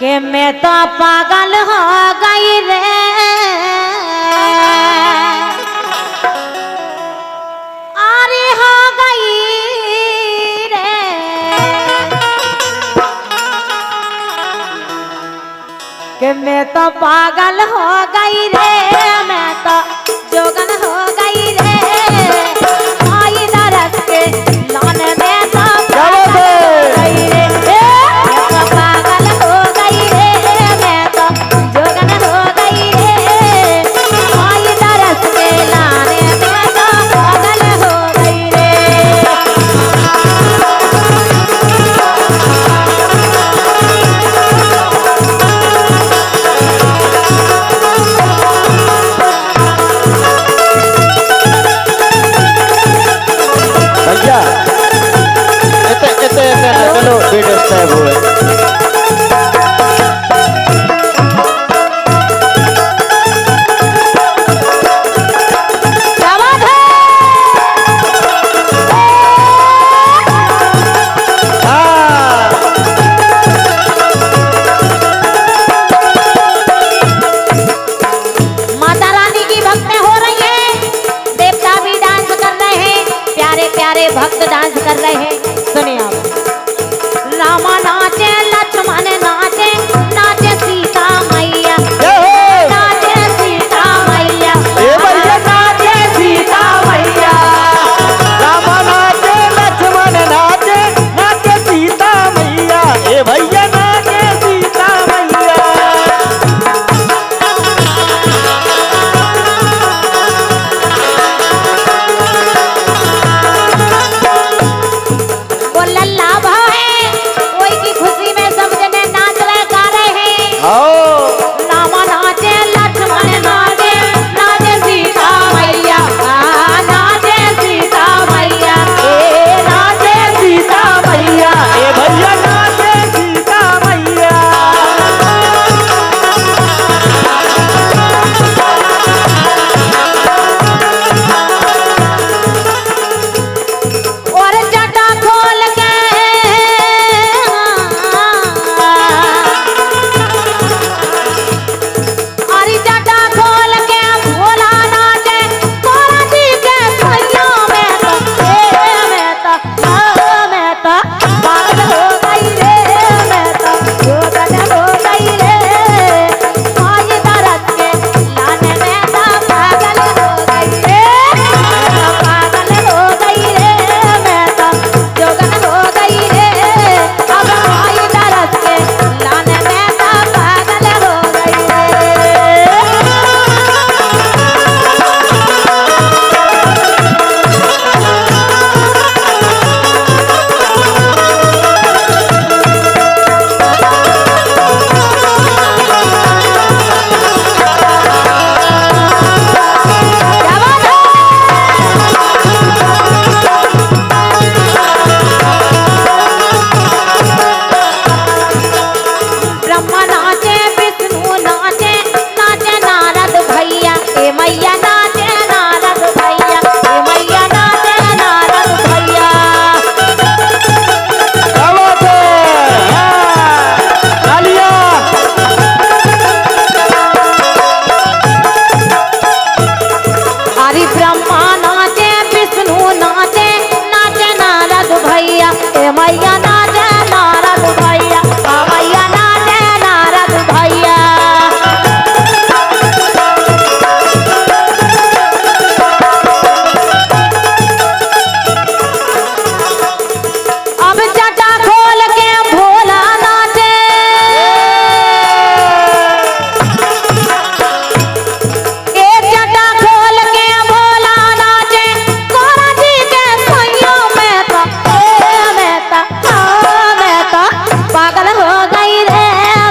कि मैं तो पागल हो गई रे, अरे हो गई रे, कि मैं तो पागल हो गई रे, मैं तो जोगन हो गई रे, आई दरस के लाने में तो पागल हो गई रे, मैं तो पागल हो गई रे, मैं तो जोगन हो गई रे, आई दरस के लाने में तो पागल हो गई रे। भैया चलो वीडियो सेव हुए। क्या बात है? माता रानी की भक्तें हो रही हैं, देवता भी डांस कर रहे हैं, प्यारे प्यारे भक्त डांस कर रहे हैं। सुनिए आप, रामा नाचे, लक्ष्मण नाचे, नाचे सीता मैया, नाचे सीता मैया, नाचे सीता मैया, राम नाचे, लक्ष्मण नाचे, नाचे सीता मैया, ए भैया नाचे सीता मैया। वो लल्ला भाव है, कोई की खुशी में सब जने नाच रहे गा रहे हैं। राम नाचे, लक्ष्मण नाचे, नाचे सीता मैया, नाचे सीता मैया, नाचे सीता मैया, ए भैया नाचे सीता मैया। और जटा खोल के अरे जटा खोल के भोला नाचे, भोला जी के सैया में तो पागल हो गई रे, मैं तो जोगन हो गई रे, आई दरद के लाने में तो पागल हो गई रे, मैं तो पागल हो गई रे, मैं तो जोगन हो गई रे, अब आई दरद के लाने में तो पागल हो गई रे। क्या बात है? ब्रह्मा नाचे, विष्णु नाचे, नाचे नारद भैया, ए मैया नाचे नारद भैया, ए मैया नाचे नारद भैया। क्या बात है? तालियां। अरे ब्रह्मा नाचे, विष्णु नाचे, नाचे नारद भैया, ए मैया नाचे नारद भैया, आ मैया नाचे नारद भैया। अब जटा खोल के भोला नाचे, एक जटा खोल के भोला नाचे, कोरा जी के सैया में तो पागल हो गई रे,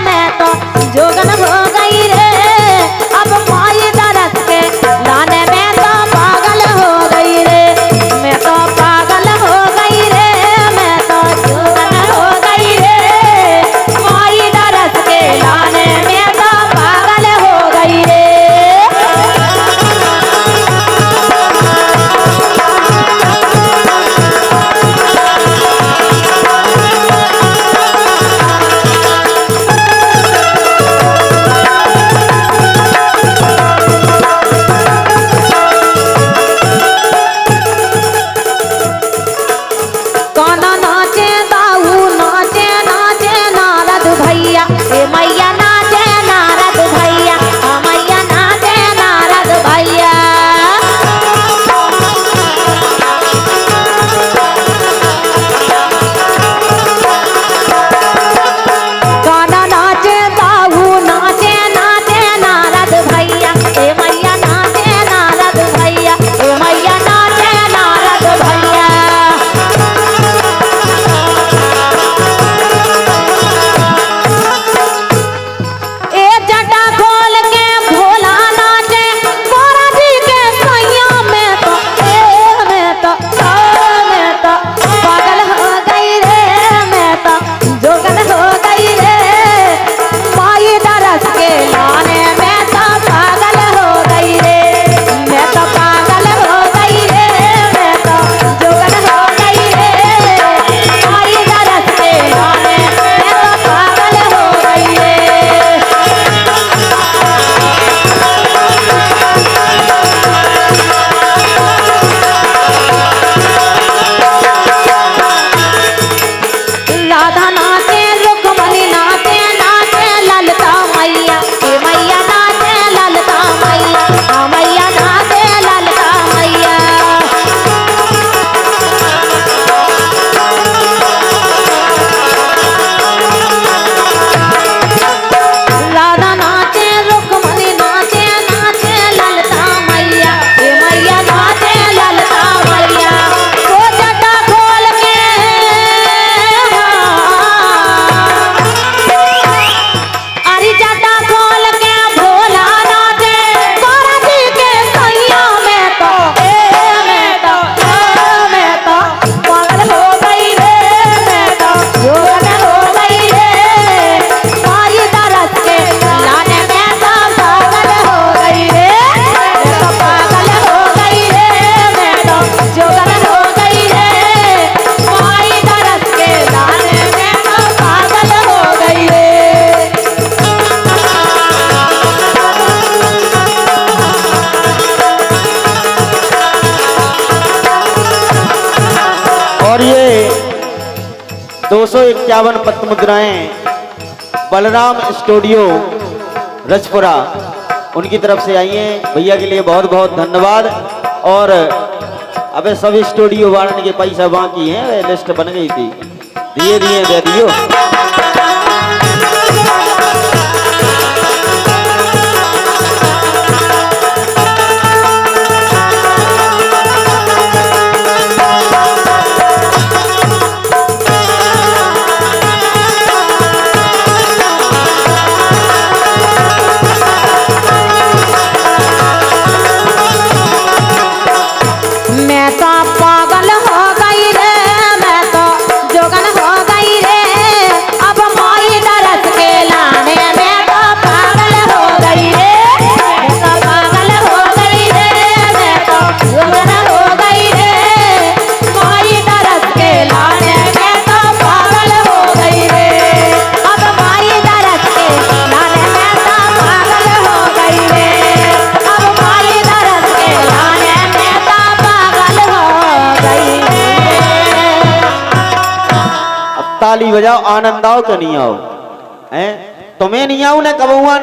मैं तो जोगन हो गई रे, अब माई दरस के लाने में तो पागल हो गई रे, मैं तो पागल हो गई रे, मैं तो जोगन हो गई रे, माई दरस के लाने में तो पागल हो गई रे। 251 पत मुद्राएं बलराम स्टूडियो रजपुरा उनकी तरफ से आई हैं। भैया के लिए बहुत बहुत धन्यवाद। और अबे सभी स्टूडियो वालों के पैसा बाकी हैं, लिस्ट बन गई थी, दिए दिए दे दियो। मैं तो पागल हो गई रे, मैं तो जोगन हो गई रे, अब माई दरस के लाने मैं तो पागल हो गई रे, मैं तो पागल हो गई रे, मैं तो जोगन हो गई रे, माई दरस के लाने मैं तो पागल हो गई रे, अब माई दरस के लाने मैं तो पागल हो गई रे, अब माई दरस के लाने मैं तो पागल हो गई रे। अब ताली बजाओ, आनंद आओ तो नहीं आओ, हैं? तुम्हें नहीं आओ ना कब हुआ ना।